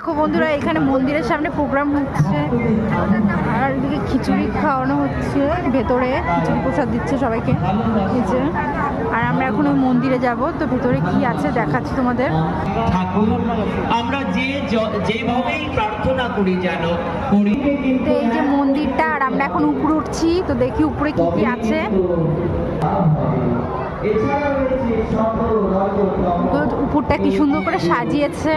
দেখো বন্ধুরা, এখানে মন্দিরের সামনে প্রোগ্রাম হচ্ছে আর এদিকে খিচুড়ি খাওয়ানো হচ্ছে, ভেতরে খিচুড়ি প্রসাদ দিচ্ছে সবাইকে নিচে। আর আমরা এখন ওই মন্দিরে যাব, তো ভেতরে কি আছে দেখাচ্ছি তোমাদের। ঠাকুর আমরা যেভাবেই প্রার্থনা করি যেন করি। তো এই যে মন্দিরটা, আর আমরা এখন উপরে উঠছি, তো দেখি উপরে কি কি আছে। উপরটা কি সুন্দর করে সাজিয়েছে।